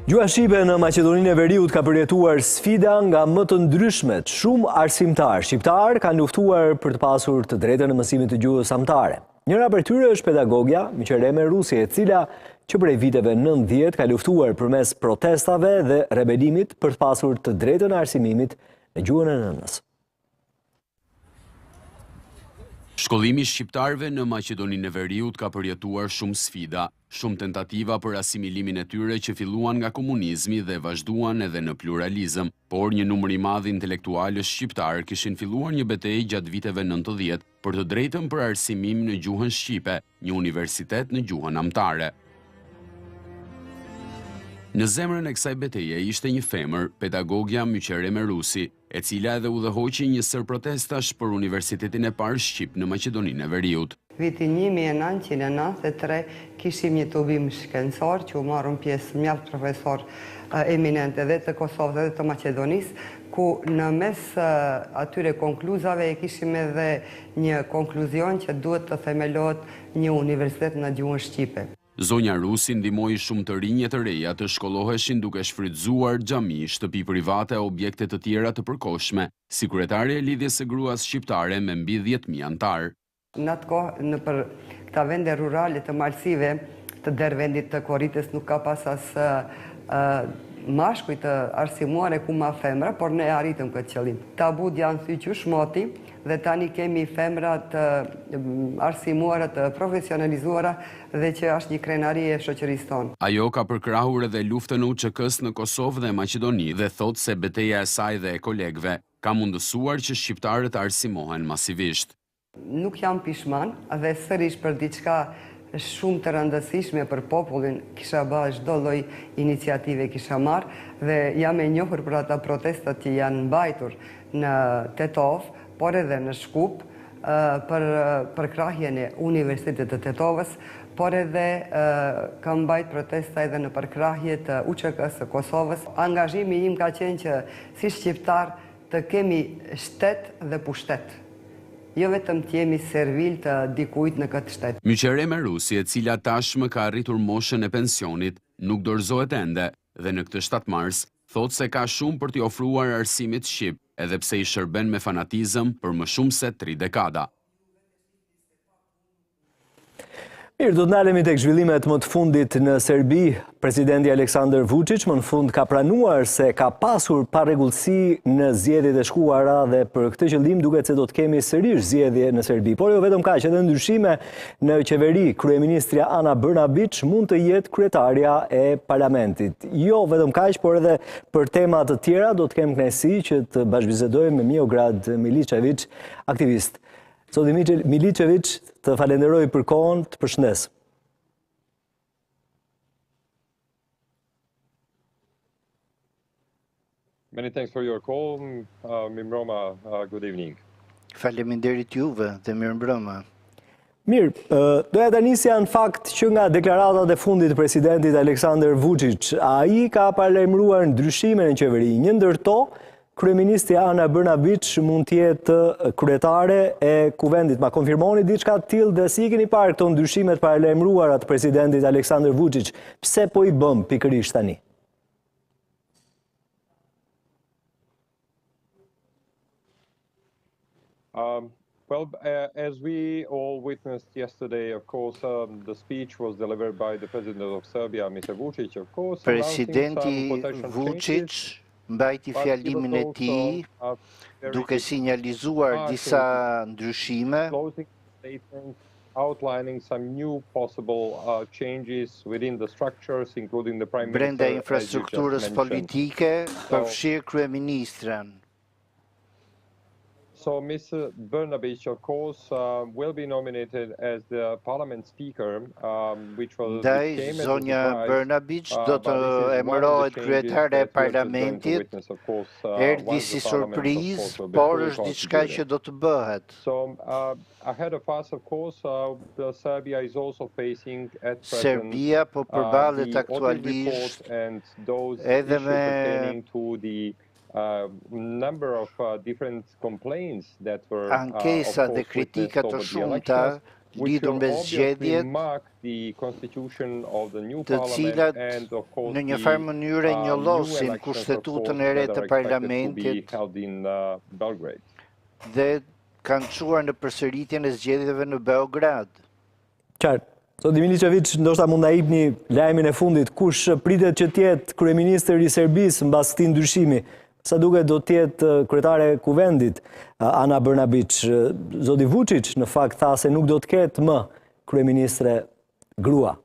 Gjuha shqipe në Maqedoninë e Veriut ka përjetuar sfida nga më të ndryshmet. Shumë arsimtar shqiptar kanë luftuar për të pasur të drejtën në mësimin të gjuhës samtare. Njëra prej tyre është pedagogja Miqereme Rusi, e cila që prej viteve 90 ka luftuar përmes protestave dhe rebelimit për të pasur të drejtën e arsimimit në gjuhën e nënës. Shkollimi i shqiptarëve në Maqedoninë e Veriut ka përjetuar shumë sfida, shumë tentativa për asimilimin e tyre që filluan nga komunizmi dhe vazhduan edhe në pluralizëm, por një numër i madh intelektualësh shqiptar kishin filluar një betejë gjatë viteve 90 për të drejtën për arsimim në gjuhën shqipe, një universitet në gjuhën amtare. Në zemrën e kësaj betejë ishte një femër, pedagogja Miqereme Rusi, e cila edhe udhëhoqi një sër protestash për Universitetin e parë shqip në Maqedoninë e Veriut. Vitin 1993 kishim një tubim shkencor që u marrën pjesë mjaft profesor eminent edhe të Kosovës edhe të Maqedonisë, ku në mes atyre konkluzave e kishim edhe një konkluzion që duhet të themelohet një universitet në gjuhën shqipe. Zonja Rusi ndihmoi shumë të rinj të reja të shkolloheshin duke shfrytzuar xhami, shtëpi private e objekte të tjera të përkohshme, si kryetare e lidhjes së gruas shqiptare me mbi 10.000 antar. Në atë kohë, në për këta vende rurale të malësive të dervendit të Korritës nuk ka pas as mashkuj të arsimuar e ku ma femra, por ne arritëm këtë qëllim. Tabut janë thyqysh moti dhe tani kemi femrat arsimuara të profesionalizuara dhe që është një krenari e shoqërisë tonë. Ajo ka përkrahur edhe luftën e UÇK-s në Kosovë dhe Maqedoni dhe thotë se betejë e saj dhe e kolegëve ka mundësuar që shqiptarët arsimohen masivisht. Nuk jam pishman dhe sërish për diçka shumë të rëndësishme për popullin kisha bërë çdo lloj iniciative kisha marrë dhe jam e njohur për ata protestat që janë mbajtur në Tetov, por edhe në Shkup për krahjen e Universitetit të Tetovës, por edhe kam mbajt protesta edhe në përkrahje të UÇK-s së Kosovës. Angazhimi im ka qenë që si shqiptar të kemi shtet dhe pushtet. Jo vetëm të jemi servil të dikujt në këtë shtet. Miqereme Rusi, e cila tashmë ka arritur moshën e pensionit, nuk dorëzohet ende dhe në këtë 7 mars thotë se ka shumë për t'i ofruar arsimit shqip, edhe pse i shërben me fanatizëm për më shumë se 3 dekada. Mirë, do të ndalemi tek zhvillimet më të fundit në Serbi. Presidenti Aleksandar Vučić më në fund ka pranuar se ka pasur parregullsi në zgjedhjet e shkuara dhe për këtë qëllim duket se do të kemi sërish zgjedhje në Serbi. Por jo vetëm kaq, edhe ndryshime në qeveri. Kryeministrja Ana Bërnabiç mund të jetë kryetarja e parlamentit. Jo vetëm kaq, por edhe për tema të tjera do të kem kënaqësi që të bashkëbisedojmë me Miograd Miličević, aktivist. Zoti Miličević, të falenderoj për kohën, të përshëndes. Many thanks for your call. Mirëmbrëma, good evening. Faleminderit juve dhe mirëmbrëma. Mirë, doja ta nisja në fakt që nga deklaratat e fundit të presidentit Aleksandar Vučić. Ai ka paralajmëruar ndryshime në qeveri. Një ndër to, kryeministrja Ana Bërnabiç mund të jetë kryetare e kuvendit. Ma konfirmoni diçka të tillë dhe si i keni parë këto ndryshimet paralajmëruara të presidentit Aleksandar Vučić? Pse po i bëm pikërisht tani? Well, as we all witnessed yesterday, of course, the speech was delivered by the President of Serbia, Mr. Vučić, of course. Presidenti Vučić mbajti fjalimin e tij duke sinjalizuar disa ndryshime, outlining some new possible changes within the structures, including the Prime Minister. Brenda infrastrukturës politike, përfshirë kryeministren. So Mr. Bërnabić, of course, will be nominated as the Parliament Speaker, which was Ndaj, zonja Bërnabić do të emërohet kryetare e Parlamentit. Erdhi si surprizë, por është diçka që do të bëhet. So ahead of us, of course, Serbia is also facing at present Serbia po përballet aktualisht edhe me number of different complaints that were ankesa dhe kritika të shumta lidhur me zgjedhjet, të cilat në një farë mënyrë njollosin kushtetutën e re të parlamentit dhe kanë çuar në përsëritjen e zgjedhjeve në Beograd. Qartë. Zoti Milićević, ndoshta mund na jepni lajmin e fundit, kush pritet që të jetë kryeministër i Serbisë mbas këtij ndryshimi? Sa duket do të jetë kryetare e kuvendit Ana Bërnabiç. Zoti Vučić në fakt tha se nuk do të ketë më kryeministre grua.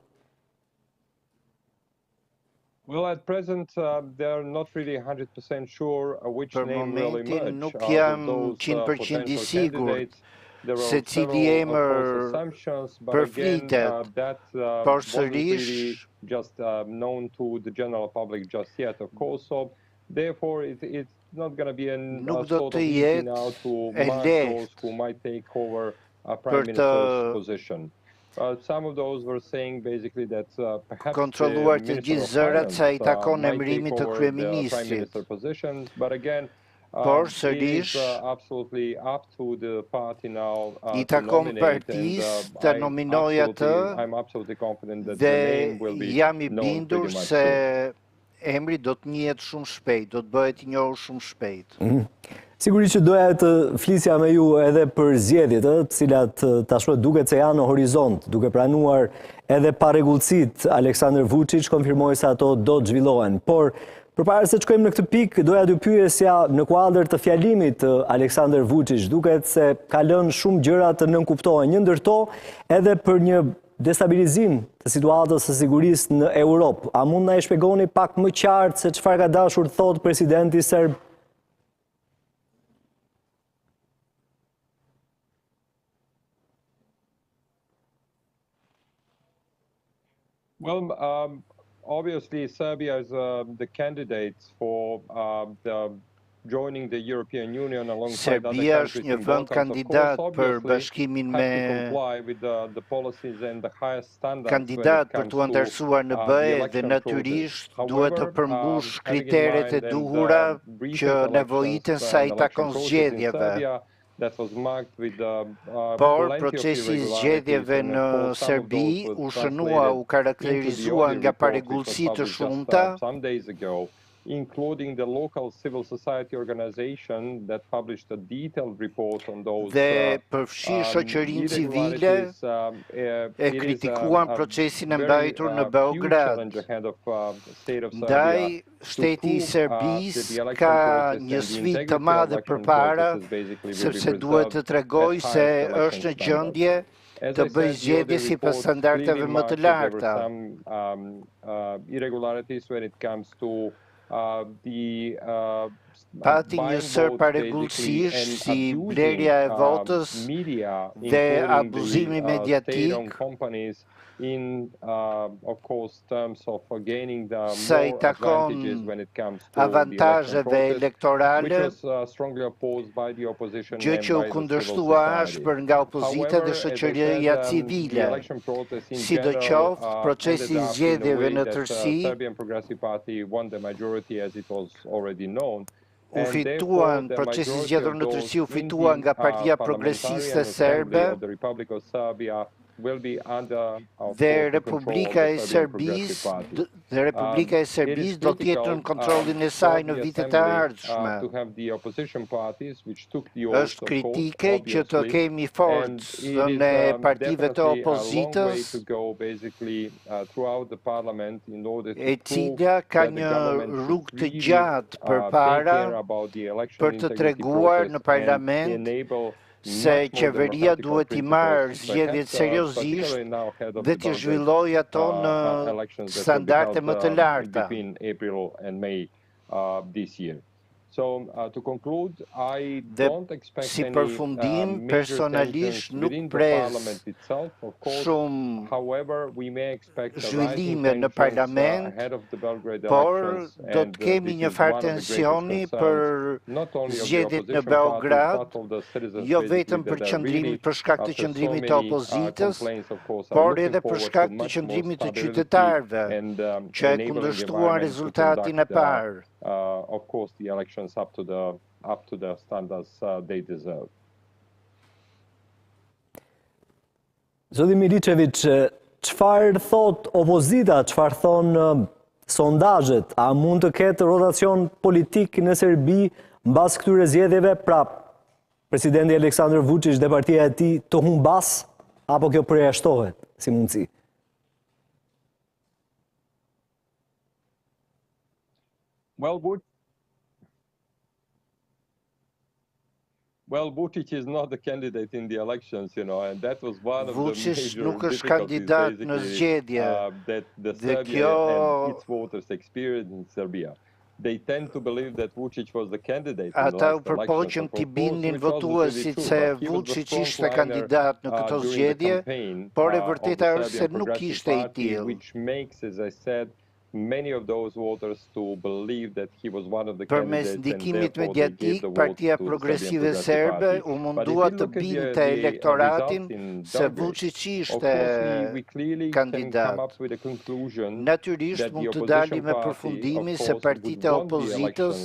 Well, at present, they're not really 100% sure which name will emerge. Për momentin nuk jam 100% i sigurt se cili emër përflitet, por sërish just known to the general public just yet of Kosovo. Therefore, it's not going to be a sort of easy now to mark those who might take over a prime minister's position. Some of those were saying basically that perhaps kontrolluar të gjithë zërat sa i takon emërimit të kryeministrit. But again, por sërish i takon partisë të nominojë atë dhe jam i bindur se emri do të njihet shumë shpejt, do të bëhet i njohur shumë shpejt. Sigurisht që doja të flisja me ju edhe për zgjedhjet, të cilat tashmë duket se janë në horizont, duke pranuar edhe parregullësitë. Aleksandar Vučić konfirmoi se ato do të zhvillohen, por përpara se të shkojmë në këtë pikë, doja t'ju pyesja në kuadër të fjalimit të Aleksandar Vučić, duket se ka lënë shumë gjëra të nënkuptohen, një ndër to edhe për një destabilizim të situatës së sigurisë në Europë. A mund na e shpjegoni pak më qartë se çfarë ka dashur të thotë presidenti serb? Well, obviously, Serbia is the candidate for joining the European Union alongside other Serbia countries është një in vend Balkans. kandidat për bashkimin me kandidat për të antarësuar në BE dhe natyrisht duhet të përmbush kriteret e duhura që nevojiten sa i takon zgjedhjeve. Por procesi i zgjedhjeve në Serbi u shënua, u karakterizua nga parregullsi të shumta, including the local civil society organization that published a detailed report on those dhe përfshi shoqërinë civile e kritikuan procesin e mbajtur në Beograd. Ndaj, shteti i Serbisë ka një sfidë të madhe përpara, sepse duhet të tregojë se është në gjendje të bëjë zgjedhje sipas standardeve më të larta. Pati një sër parregullësish si blerja e votës dhe abuzimi mediatik, sa i takon avantazheve elektorale, gjë që u kundërshtua ashpër nga opozita dhe shoqëria civile. Sidoqoftë, procesi i zgjedhjeve në tërësi u fituan, procesi i zgjedhur në tërësi u fituan nga Partia Progresiste Serbe dhe Republika e Serbisë do të jetë në kontrollin e saj në vitet e ardhshme. Është kritike që të kemi forcën e partive të opozitës, e cila ka një rrugë të gjatë përpara për të treguar në parlament se qeveria duhet i marrë zgjedhjet seriozisht dhe të zhvillojë ato në standarde më të larta. Dhe si përfundim, personalisht nuk pres shumë zhvillime në parlament, por do të kemi një farë tensioni për zgjedhjet në Beograd, jo vetëm për shkak të qëndrimit të opozitës, por edhe për shkak të qëndrimit të qytetarëve, që e kundërshtuan rezultatin e parë. Of course, the elections up to the standards they deserve. Zoti Milicevic, çfarë thot opozita, çfarë thonë sondazhet, a mund të ketë rotacion politik në Serbi mbas këtyre zgjedhjeve, pra presidenti Aleksandar Vučić dhe partia e tij të humbas, apo kjo përjashtohet si mundësi? Well, Vučić is not the candidate in the elections, and that was one of the major nuk është difficulties kandidat në zgjedhje. that the Dhe Serbian and its voters experienced in Serbia. They tend to believe that Vučić was the candidate in the Ata u last elections. përpoqën t'i bindin votuesit se Vučić ishte kandidat në këto zgjedhje, por e vërteta është se nuk ishte i tillë. Which makes, as I said, many of those voters to believe that he was one of the Përmes candidates ndikimit and therefore they gave mediatik, the vote Partia to the Progresive Serbian Serbe Progressive u Party. mundua të binte elektoratin se Vučić ishte kandidat. Natyrisht mund të dalim me përfundimi se partitë e opozitës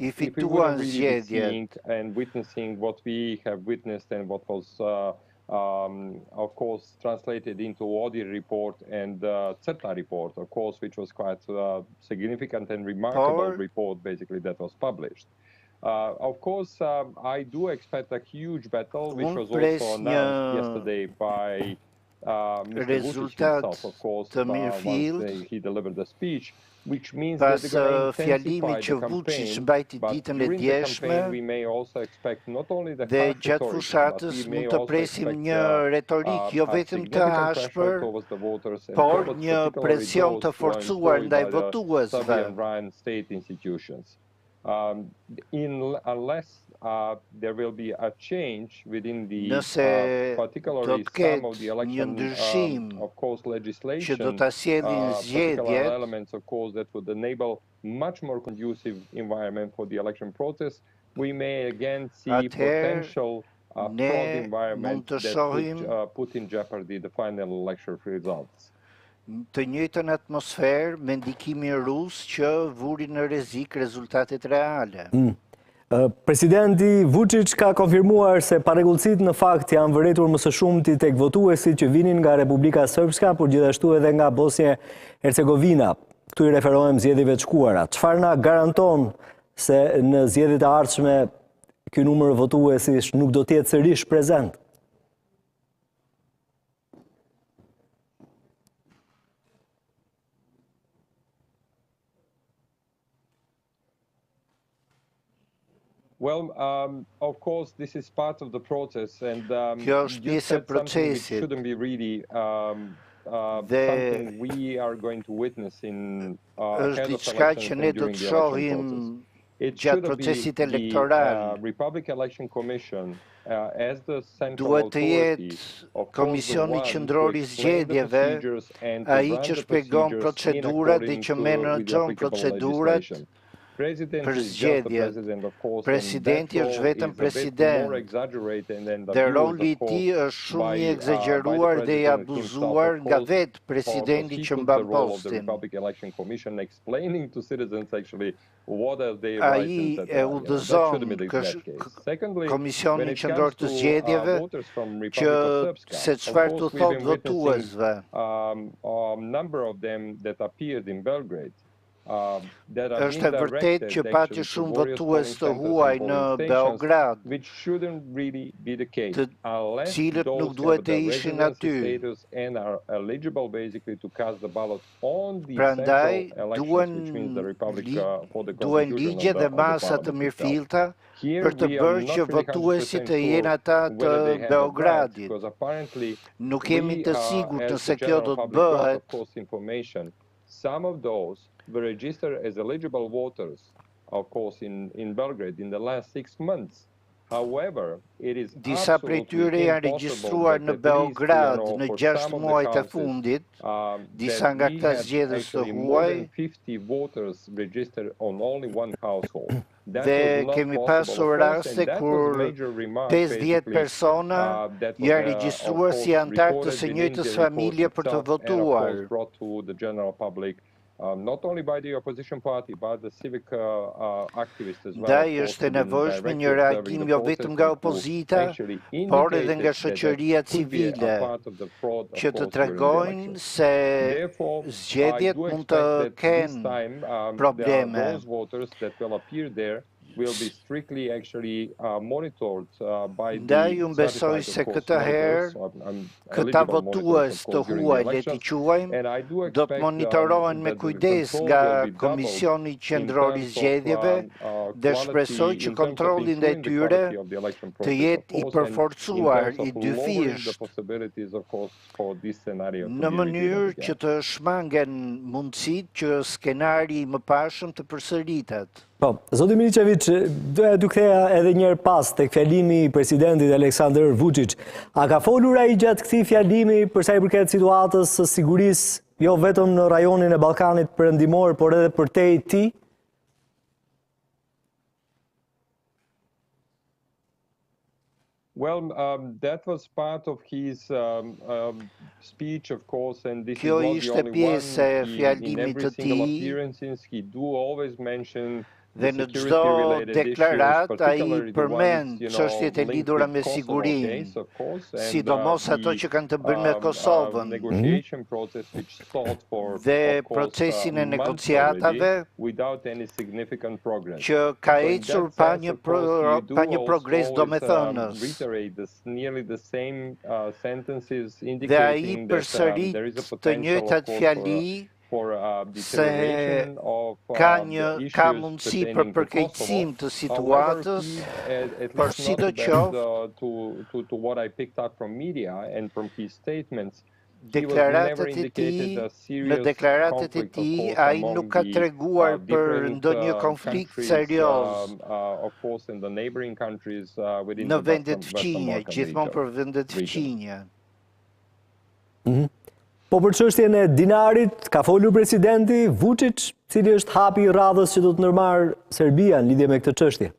I fituan zgjedhjet. And witnessing what we have witnessed and what was of course, translated into ODIHR report and CETA report, of course, which was quite significant and remarkable report, basically, that was published. Of course, I do expect a huge battle, which was also announced yesterday by Mr. Vučić himself, of course, once he delivered the speech. Pas fjalimit që Vučić mbajti ditën e djeshme dhe gjatë fushatës mund të presim një retorik jo vetëm të ashpër, por një presion të forcuar ndaj votuesve. Unless there will be a change within the particularly some of the election of course legislation, që do ta sjellin zgjedhjet, elements of course that would enable much more conducive environment for the election process, we may again see potential fraud environment that could put in jeopardy the final election results. Të njëjtën atmosferë me ndikimin rus që vuri në rrezik rezultatet reale. Presidenti Vučić ka konfirmuar se parregullësitë në fakt janë vërtetur më së shumti tek votuesit që vinin nga Republika Srpska, por gjithashtu edhe nga Bosnja-Hercegovina. Këtu I referohem zgjedhjeve të shkuara. Çfarë na garanton se në zgjedhjet e ardhshme ky numër votuesish nuk do të jetë sërish prezent? Well, of course, this is part of the process, and Kjo është pjesë e procesit. Shouldn't be really something we are going to witness in është diçka që ne do të shohim gjatë procesit elektoral. Republic Election Commission duhet të jetë Komisioni Qendror I Zgjedhjeve, ai që shpjegon procedurat dhe që menaxhon procedurat për zgjedhjet. Presidenti është vetëm president, dhe roli I tij është shumë I egzageruar dhe I abuzuar nga vetë presidenti që mban postin. Ai e udhëzon Komisionin Qendror të Zgjedhjeve që se çfarë të thotë votuesve. Është e vërtet që pati shumë votues të huaj në Beograd, të cilët nuk duhet të ishin aty. Prandaj, duhen ligje dhe masa të mirëfillta për të bërë që votuesit të jenë ata të Beogradit. Nuk jemi të sigurt nëse kjo do të bëhet. Some of those were registered as eligible voters, of course, in Belgrade in the last 6 months. However, it is disa prej tyre janë regjistruar në Beograd në 6 muajt e fundit, disa nga këta zgjedhës të huaj, dhe kemi pasur raste kur 50 persona janë regjistruar si antar të së njëjtës familje për të votuar. not only by the opposition party, but the civic activists as well. Ndaj është e nevojshme një reagim jo vetëm nga opozita, por edhe nga shoqëria civile, që të tregojnë se zgjedhjet mund të kenë probleme. Ndaj unë besoj se këtë herë, këta votues të huaj, le t'i quajmë, do të monitorohen me kujdes nga Komisioni Qendror i Zgjedhjeve dhe shpresoj që kontrolli ndaj tyre të jetë i përforcuar, i dyfisht, në mënyrë që të shmangen mundësit që skenari i mëparshëm të përsëritet. Po, zoti Miličević, doja t'ju ktheja edhe njëherë pas tek fjalimi i presidentit Aleksandar Vučić. A ka folur ai gjatë këtij fjalimi për sa i përket situatës së sigurisë, jo vetëm në rajonin e Ballkanit Perëndimor, por edhe përtej tij? Well, that was part of his speech, of course, and this Kjo is not ishte the only pjesë e one. fjalimit të Single tij. appearances, he do always mention Dhe në çdo deklarat ai përmend çështjet e lidhura me sigurinë, sidomos ato që kanë të bëjnë me Kosovën, dhe procesin e negociatave që ka ecur pa një progres domethënës. Dhe ai përsërit të njëjtat fjali se ka mundësi për përkeqësim të situatës, por sidoqoftë në deklaratat e tij ai nuk ka treguar për ndonjë konflikt serioz në vendet fqinje, gjithmonë për vendet fqinje. Po për çështjen e dinarit, ka folur presidenti Vučić, cili është hapi i radhës që do të ndërmarrë Serbia në lidhje me këtë çështje?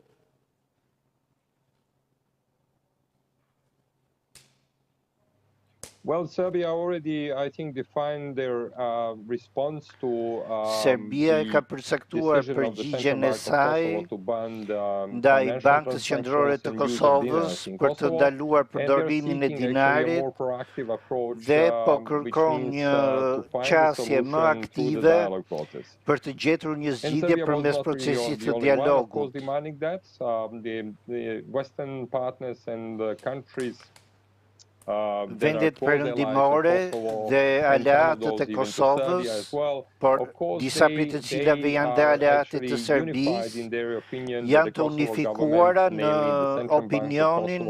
Well, Serbia already, I think, defined their response to Serbia ka përcaktuar përgjigjen e saj ndaj Bankës Qendrore të Kosovës për të ndaluar përdorimin e dinarit dhe po kërkon një qasje më aktive për të gjetur një zgjidhje përmes procesit të dialogut. Vendet perëndimore dhe aleatët e Kosovës, por disa prej të cilave janë dhe aleatët të Serbisë, janë të unifikuara në opinionin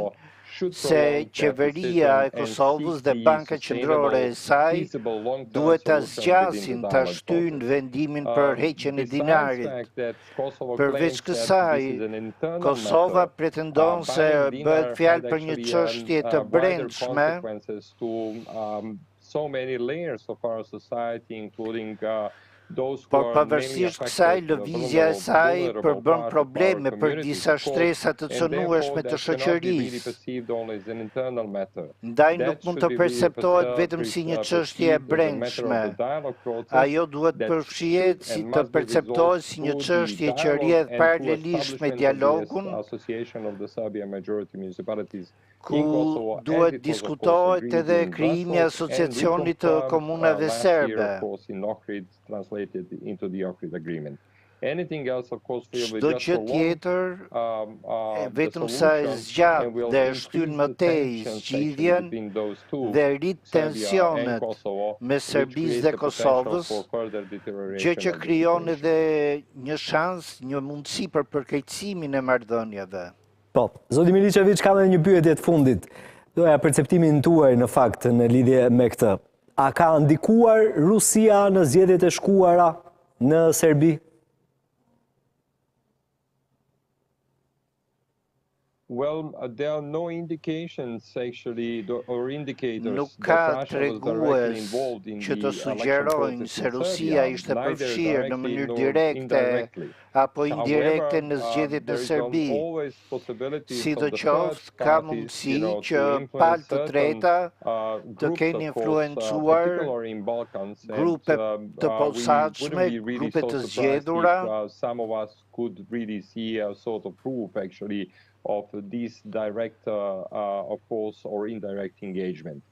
se qeveria e Kosovës dhe Banka Qendrore e saj duhet ta zgjasin, ta shtyjnë vendimin për heqjen e dinarit. Përveç kësaj, Kosova pretendon se bëhet fjalë për një çështje të brendshme por pavarësisht kësaj, lëvizja e saj përbën probleme për disa shtresat të cënueshme të shoqërisë. Ndaj nuk mund të perceptohet vetëm si një çështje e brendshme. Ajo duhet përfshihet si të perceptohet si një çështje që rrjedh paralelisht me dialogun, ku duhet diskutohet edhe krijimi i asociacionit të komunave serbe. Çdo gjë tjetër, vetëm sa e zgjat dhe e shtyn më tej zgjidhjen dhe rrit tensionet mes Serbisë dhe Kosovës, gjë që krijon edhe një shans, një mundësi për përkeqësimin e marrëdhënieve. Po, zoti Miličević, kam edhe një pyetje të fundit. Doja perceptimin tuaj në fakt në lidhje me këtë. A ka ndikuar Rusia në zgjedhjet e shkuara në Serbi? Well, there are no indications actually or indicators Nuk that ka Russia was directly tregues involved in që të the election sugjerojnë process se in Rusia Serbia, ishte neither përfshirë në directly mënyrë nor direkte indirectly. apo indirekte në However, zgjedhjet në there is Serbi. always possibilities of the third Sidoqoftë, ka parties, mundësi to që influence palë të certain treta të groups, kenë of course, influencuar particularly in Balkans, grupe të we posaçme, wouldn't be really grupe so të surprised zgjedhura. if some of us could really see a sort of proof actually of this direct, of course, or indirect engagement.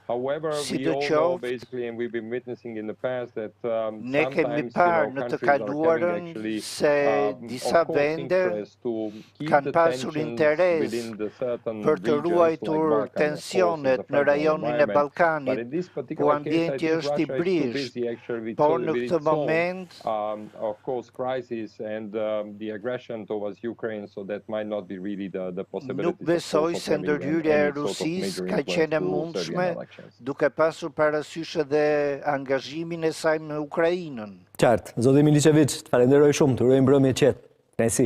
However, we all know basically, and we've been witnessing in the past, that ne kemi sometimes parë në të countries are having kaluarën actually, se disa of course, vende interest to keep kanë the pasur tensions interes within the certain për të regions, ruajtur like Balkan, of course, tensionet as a në fragile rajonin e environment. But Ballkanit, in this ku particular case, I ambienti think është i Russia is too brisht, busy actually por në with këtë its own, moment of course, crisis and the aggression towards Ukraine, so that might not be really the possibility. Nuk besoj se ndërhyrja e Rusisë ka qenë e mundshme, duke pasur parasysh edhe angazhimin e saj me Ukrainën. Qartë, zoti Milicevic, të falenderoj shumë, të urojmë mbrëmje qetë. Kënaqësi.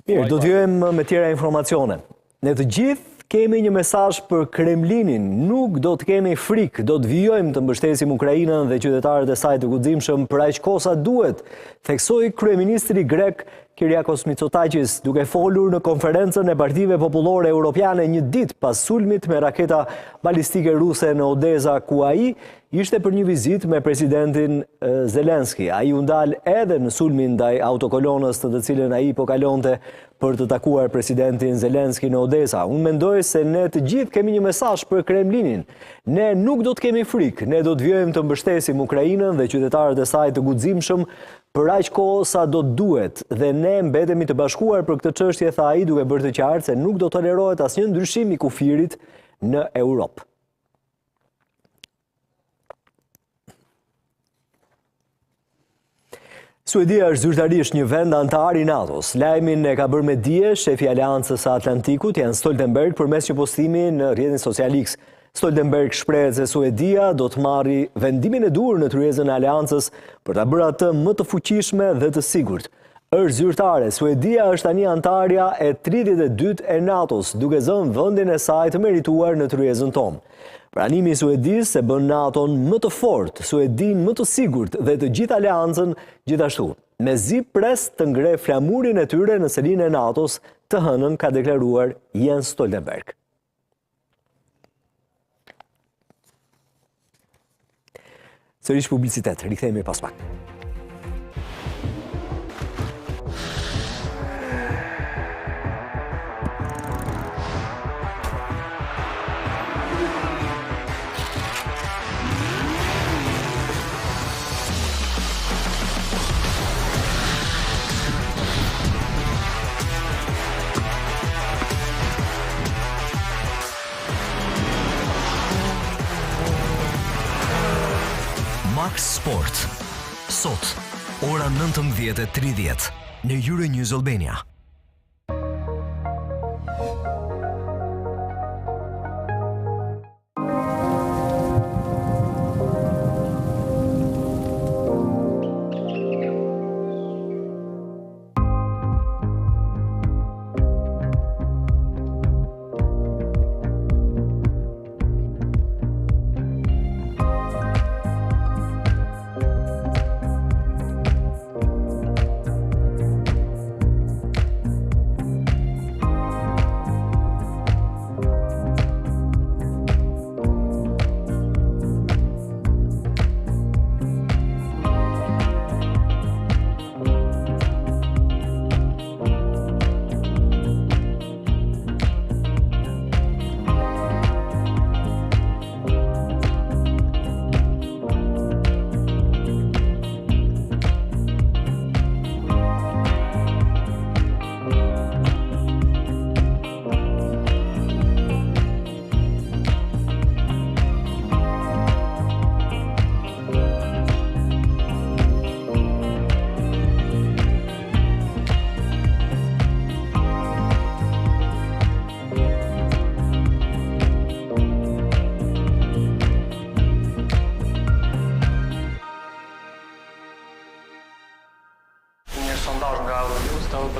Mirë, do të vijmë me tjera informacione. Ne të gjithë kemi një mesazh për Kremlinin, nuk do të kemi frikë, do të vijojmë të mbështesim Ukrainën dhe qytetarët e saj të guximshëm për aq kohë sa duhet, theksoi kryeministri grek Kyriakos Mitsotakis, duke folur në konferencën e Partive Popullore Europiane një ditë pas sulmit me raketa balistike ruse në Odesa, ku ai ishte për një vizitë me presidentin Zelenski. Ai u ndal edhe në sulmin ndaj autokolonës të cilën ai po kalonte për të takuar presidentin Zelenski në Odesa. Unë mendoj se ne të gjithë kemi një mesazh për Kremlinin. Ne nuk do të kemi frikë, ne do të vijojmë të mbështesim Ukrainën dhe qytetarët e saj të guximshëm për aq kohë sa do të duhet, dhe ne mbetemi të bashkuar për këtë çështje, tha ai, duke bërë të qartë se nuk do tolerohet asnjë ndryshim i kufirit në Europë. Suedia është zyrtarisht një vend antar i NATO-s. Lajmin e ka bërë me dije shefi i Aleancës së Atlantikut, Jens Stoltenberg, përmes një postimi në rrjetin social X. Stoltenberg shpreh se Suedia do të marrë vendimin e dur në tryezën e Aleancës për ta bërë atë më të fuqishme dhe të sigurt. Është zyrtare, Suedia është tani antarja e 32 e NATO-s, duke zënë vendin e saj të merituar në tryezën tonë. Pranimi i Suedisë e bën NATO-n më të fortë, Suedin më të sigurt dhe të gjithë aleancën gjithashtu. Mezi pres të ngre flamurin e tyre në selinë e NATO-s, të hënën ka deklaruar Jens Stoltenberg. Sërish publicitet, rikthehemi pas pak. Max Sport. Sot, ora 19:30 në Euronews Albania.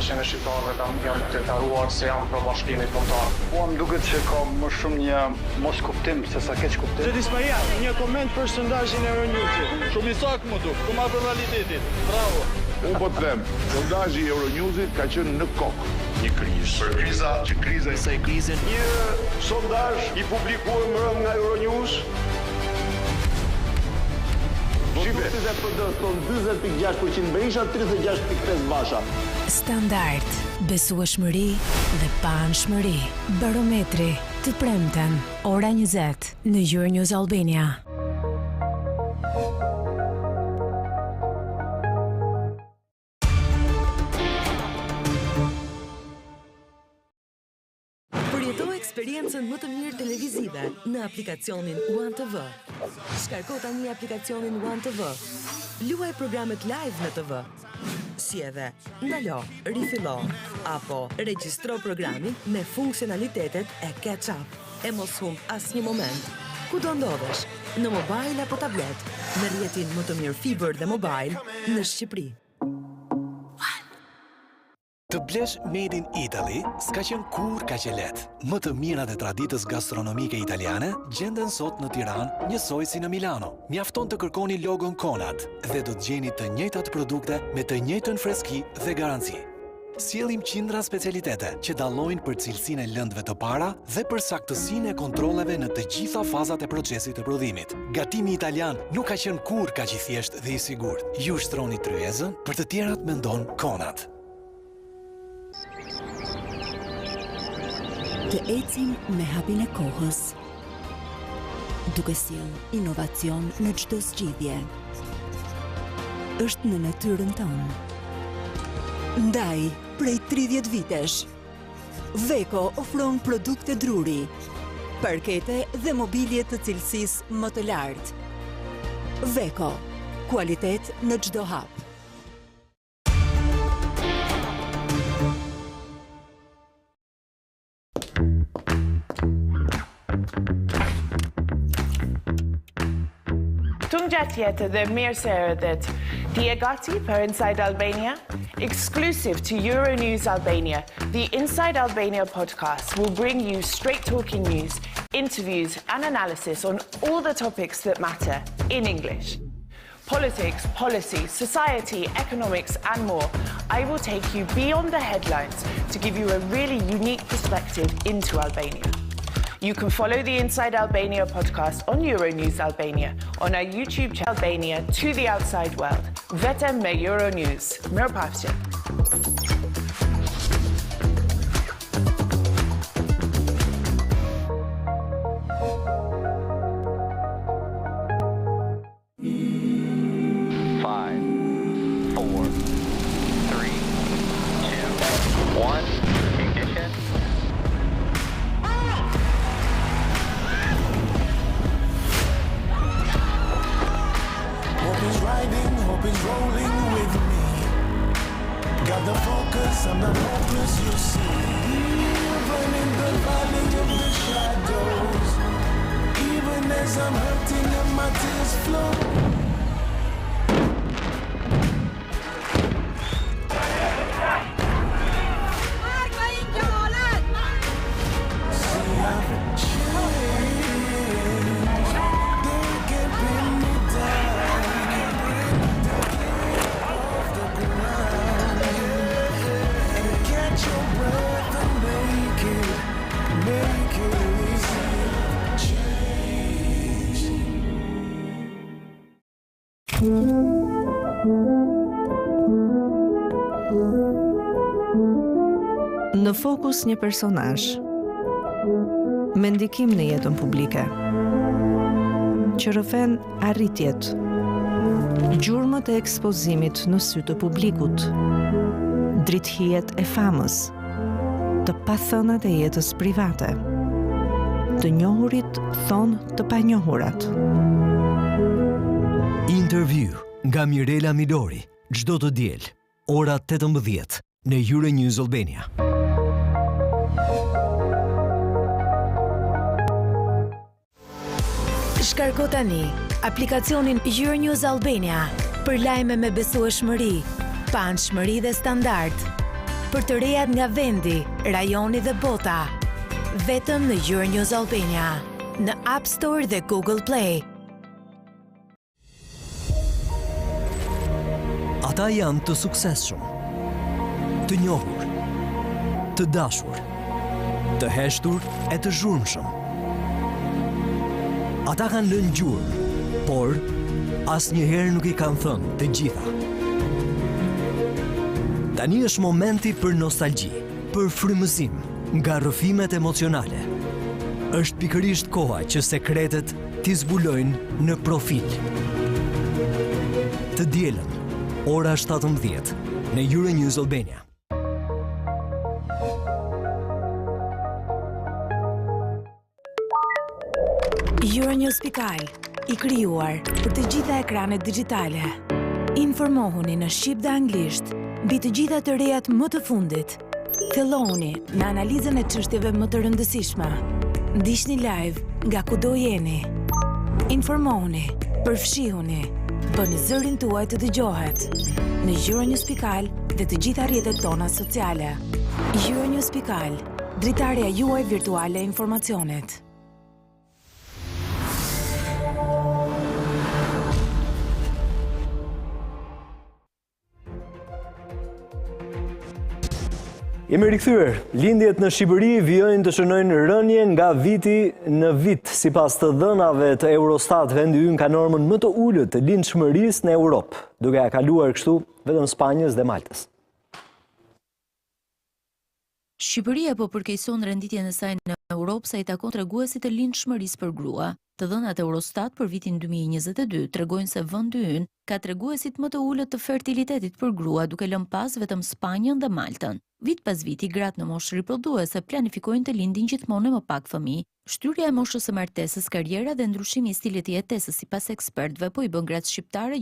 90% e shqiptarëve janë deklaruar se janë pro bashkimit kombëtar. Po më duket se ka më shumë një mos kuptim se sa keq kuptim. Zoti Ismail, një koment për sondazhin e Euronews-it. Shumë i saktë më duk, kuma për realitetin. Bravo. Unë po të them, sondazhi i Euronews-it ka qenë në kokë. Një krizë. Për kriza sa i krizën. Një sondazh i publikuar mbrëm nga Euronews. Votuesit e PD thonë 40.6% Berisha, 36.5 Basha. Standard, besueshmëri dhe paanshmëri. Barometri, të premten, ora 20 në Euronews Albania. Përjeto eksperiencën më të mirë televizive në aplikacionin One TV. Shkarko tani aplikacionin One TV. Luaj programet live në TV. Si edhe ndalo, rifillo apo regjistro programin me funksionalitetet e catch up. E mos humb asnjë moment. Ku do ndodhesh? Në mobile apo tablet? Në rrjetin më të mirë fiber dhe mobile në Shqipëri. Të blesh Made in Italy s'ka qenë kur ka që let. Më të mirat e traditës gastronomike italiane gjenden sot në Tiranë njësoj si në Milano. Mjafton të kërkoni logon Konad dhe do të gjeni të njëjtat produkte me të njëjtën freski dhe garanci. Sjellim qindra specialitete që dallojnë për cilësinë e lëndëve të para dhe për saktësinë e kontrolleve në të gjitha fazat e procesit të prodhimit. Gatimi italian nuk ka qenë kur ka që thjesht dhe i sigurt. Ju shtroni tryezën, për të tjerat mendon Konad. Të ecim me hapin e kohës, duke sjellë inovacion në çdo zgjidhje. Është në natyrën tonë. Ndaj, prej 30 vitesh, Veko ofron produkte druri, parkete dhe mobilje të cilësisë më të lartë. Veko, kualitet në çdo hap. Tungjetjet dhe mirë se erdhët. Ti e gati për Inside Albania? Exclusive to Euronews Albania, the Inside Albania podcast will bring you straight-talking news, interviews and analysis on all the topics that matter in English. Politics, policy, society, economics and more. I will take you beyond the headlines to give you a really unique perspective into Albania. You can follow the Inside Albania podcast on Euronews Albania, on our YouTube channel Albania to the outside world. Vetëm me Euronews. Mirupafshim. Në fokus një personazh me ndikim në jetën publike, që rrëfen arritjet, gjurmët e ekspozimit në sy të publikut, drithijet e famës, të pathënat e jetës private, të njohurit thonë të panjohurat. Interview nga Mirela Midori, çdo të diel, ora 18 në Euronews Albania. Shkarko tani aplikacionin Euronews Albania për lajme me besueshmëri, paanshmëri dhe standard. për të rejat nga vendi, rajoni dhe bota. Vetëm në Euronews Albania, në App Store dhe Google Play. Ata janë të suksesshëm, të njohur, të dashur, të heshtur e të zhurmshëm. Ata kanë lënë gjurmë, por asnjëherë nuk i kanë thënë të gjitha. Tani është momenti për nostalgji, për frymëzim, nga rrëfimet emocionale. Është pikërisht koha që sekretet t'i zbulojnë në profil. Të dielën, ora 17 në Euronews Albania. Euronews.al, i krijuar për të gjitha ekranet digjitale. Informohuni në shqip dhe anglisht mbi të gjitha të rejat më të fundit. Fillohuni në analizën e çështjeve më të rëndësishme. Ndiqni live nga kudo jeni. Informohuni, përfshihuni, bëni zërin tuaj të dëgjohet. Në Euronews.al dhe të gjitha rrjetet tona sociale. Euronews.al, dritarja juaj virtuale e informacionit. Jemi rikthyer. Lindjet në Shqipëri vijojnë të shënojnë rënje nga viti në vit. Sipas të dhënave të Eurostat, vendi ynë ka normën më të ulët të lindshmërisë në Europë, duke ja kaluar kështu vetëm Spanjës dhe Maltës. Shqipëria po përkeqëson renditjen e saj në Europë sa i takon treguesit të lindshmërisë për grua. Të dhënat Eurostat për vitin 2022 tregojnë se vendi ynë ka treguesit më të ulët të fertilitetit për grua, duke lënë pas vetëm Spanjën dhe Maltën. Vit pas viti, gratë në moshë riprodhuese planifikojnë të lindin gjithmonë më pak fëmijë. Shtyrja e moshës së martesës, karriera dhe ndryshimi i stilit të jetesës sipas ekspertëve po i bën gratë shqiptare gjithmonë